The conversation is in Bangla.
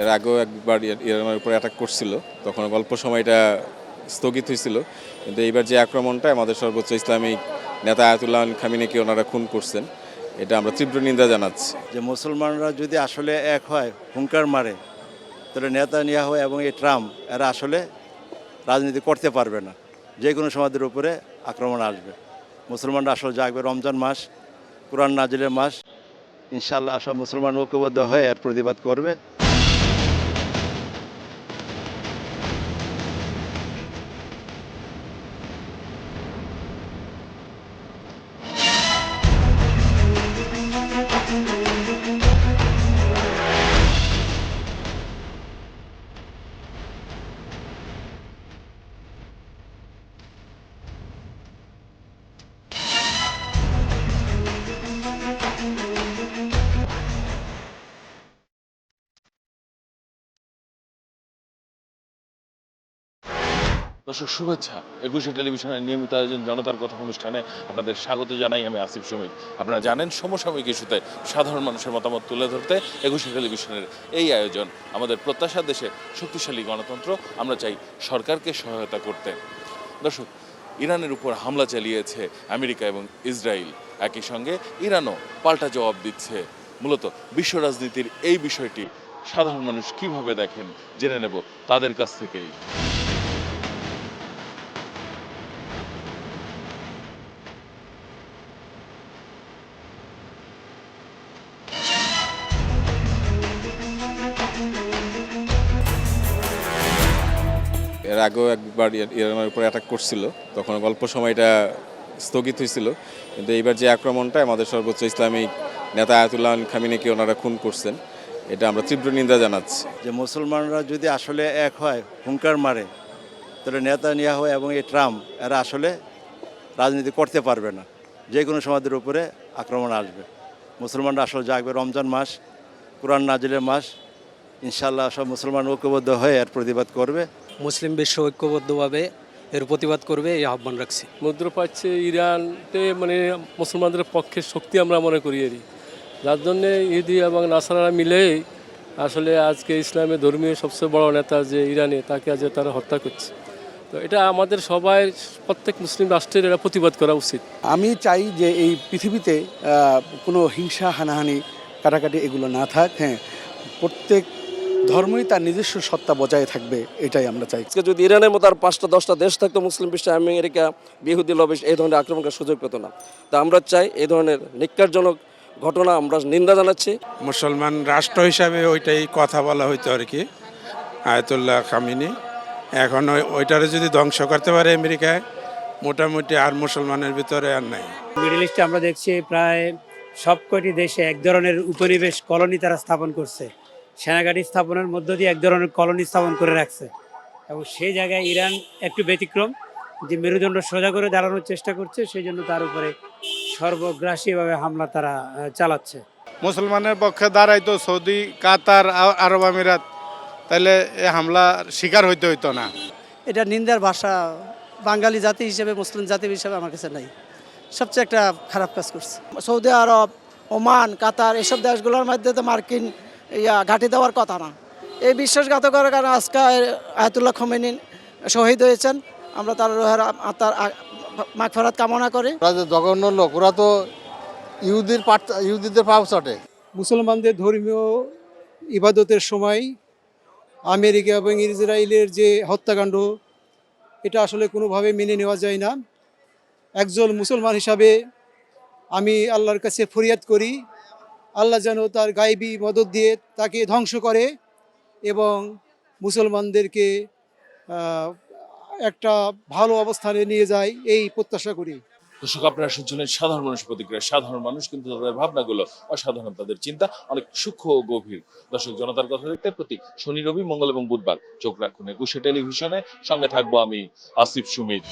এর আগেও একবার ইরানের উপরে অ্যাটাক করছিল, তখন অল্প সময়টা স্থগিত হয়েছিল, কিন্তু এইবার যে আক্রমণটা আমাদের সর্বোচ্চ ইসলামিক নেতা আয়াতুল্লাহ আল খামিনিকে ওনারা খুন করছেন, এটা আমরা তীব্র নিন্দা জানাচ্ছি। যে মুসলমানরা যদি আসলে এক হয়, হুঙ্কার মারে, তাহলে নেতানিয়াহু এবং এই ট্রাম্প এরা আসলে রাজনীতি করতে পারবে না। যে কোনো সমাজের উপরে আক্রমণ আসবে। মুসলমানরা আসলে জাগবে, রমজান মাস, কোরআন নাজিলের মাস, ইনশাআল্লাহ সব মুসলমান ঐক্যবদ্ধ হয়ে এর প্রতিবাদ করবে। দর্শক শুভেচ্ছা। ২১শে টেলিভিশনের নিয়মিত আয়োজন জনতার কথা অনুষ্ঠানে আপনাদের স্বাগত জানাই। আমি আসিফ সুমিত। আপনারা জানেন, সমসাময়িক ইস্যুতে সাধারণ মানুষের মতামত তুলে ধরতে ২১শে টেলিভিশনের এই আয়োজন। আমাদের প্রত্যাশার দেশে শক্তিশালী গণতন্ত্র, আমরা চাই সরকারকে সহায়তা করতে। দর্শক, ইরানের উপর হামলা চালিয়েছে আমেরিকা এবং ইসরায়েল, একই সঙ্গে ইরানও পাল্টা জবাব দিচ্ছে। মূলত বিশ্ব রাজনীতির এই বিষয়টি সাধারণ মানুষ কিভাবে দেখেন জেনে নেব তাদের কাছ থেকেই। এর আগেও একবার ইরানের উপরে অ্যাটাক করছিল, তখন অল্প সময়টা স্থগিত হয়েছিল, কিন্তু এইবার যে আক্রমণটা আমাদের সর্বোচ্চ ইসলামিক নেতা আয়াতুল্লাহ আল খামিনিকে ওনারা খুন করছেন, এটা আমরা তীব্র নিন্দা জানাচ্ছি। যে মুসলমানরা যদি আসলে এক হয়, হুঙ্কার মারে, তাহলে নেতানিয়াহু এবং এই ট্রাম্প এরা আসলে রাজনীতি করতে পারবে না। যে কোনো সমাজের উপরে আক্রমণ আসবে। মুসলমানরা আসলে জাগবে, রমজান মাস, কোরআন নাজিলের মাস, ইনশাআল্লাহ সব মুসলমান ঐক্যবদ্ধ হয়ে এর প্রতিবাদ করবে। মুসলিম বিশ্ব ঐক্যবদ্ধভাবে এর প্রতিবাদ করবে এই আহ্বান রাখছি। মধ্যপ্রাচ্যে ইরানতে মানে মুসলমানদের পক্ষে শক্তি আমরা মনে করি এরই, যার জন্যে ইহুদি এবং নাসারারা মিলেই আসলে আজকে ইসলামের ধর্মীয় সবচেয়ে বড় নেতা যে ইরানে, তাকে আজ তারা হত্যা করছে। তো এটা আমাদের সবাই, প্রত্যেক মুসলিম রাষ্ট্রের এটা প্রতিবাদ করা উচিত। আমি চাই যে এই পৃথিবীতে কোনো হিংসা, হানাহানি, কাটাকাটি এগুলো না থাক। হ্যাঁ, প্রত্যেক ধর্মই তার নিজস্ব সত্তা বজায় থাকবে, এটাই আমরা চাই। যদি ইরানের মতো আর ৫টা-১০টা দেশ থাকতো মুসলিম বিশ্বে, আমেরিকা, ইহুদি লবি এই ধরনের আক্রমণের সুযোগ পেত না। তা আমরা চাই এই ধরনের নিকারজনক ঘটনা আমরা নিন্দা জানাচ্ছি। মুসলমান রাষ্ট্র হিসাবে ওইটাই কথা বলা হইতো আর কি, আয়াতুল্লাহ খামিনি। এখন ওইটারে যদি ধ্বংস করতে পারে আমেরিকায়, মোটামুটি আর মুসলমানের ভিতরে আর নাই। মিডল ইস্টে আমরা দেখছি প্রায় সব কয়টি দেশে এক ধরনের উপনিবেশ কলোনি তারা স্থাপন করছে। সেনাঘাঁটি স্থাপনের মধ্য দিয়ে এক ধরনের কলোনি স্থাপন করে রাখছে, এবং সেই জায়গায় ইরান একটু ব্যতিক্রম, যে মেরুদণ্ড সোজা করে দাঁড়ানোর চেষ্টা করছে, সেই জন্য তার উপরে সর্বগ্রাসীভাবে হামলা তারা চালাচ্ছে। মুসলমানের পক্ষে দাঁড়াইতো সৌদি, কাতার, আরব আমিরাত, তাহলে এ হামলার শিকার হইতে হইতো না। এটা নিন্দার ভাষা বাঙালি জাতি হিসেবে, মুসলিম জাতি হিসেবে আমার কাছে নাই। সবচেয়ে একটা খারাপ কাজ করছে সৌদি আরব, ওমান, কাতার, এসব দেশগুলোর মধ্যে তো মার্কিন ঘাঁটি দেওয়ার কথা না। এই বিশ্বাসঘাতকতার কারণে আজকে আয়াতুল্লাহ খামেনি শহীদ হয়েছেন। আমরা তার মাগফিরাত কামনা করি। জঘন্য লোক, ওরা তো ইহুদিদের পাও চটে। মুসলমানদের ধর্মীয় ইবাদতের সময় আমেরিকা এবং ইসরায়েলের যে হত্যাকাণ্ড, এটা আসলে কোনোভাবে মেনে নেওয়া যায় না। একজন মুসলমান হিসাবে আমি আল্লাহর কাছে ফরিয়াদ করি, আল্লাহ যেন তার গায়েবী মদদ দিয়ে তাকে ধ্বংস করে এবং মুসলমানদেরকে একটা ভালো অবস্থানে নিয়ে যায়, এই প্রত্যাশা করি। দর্শক, আপনারা শুনছিলেন সাধারণ মানুষের প্রতিক্রিয়া। সাধারণ মানুষ কিন্তু তাদের ভাবনাগুলো অসাধারণ, তাদের চিন্তা অনেক সূক্ষ্ম ও গভীর। দর্শক, জনতার কথা দেখতে প্রতি শনি, রবি, মঙ্গল এবং বুধবার চোখ রাখুন ২১শে টেলিভিশনে। সঙ্গে থাকবো আমি আসিফ সুমিত।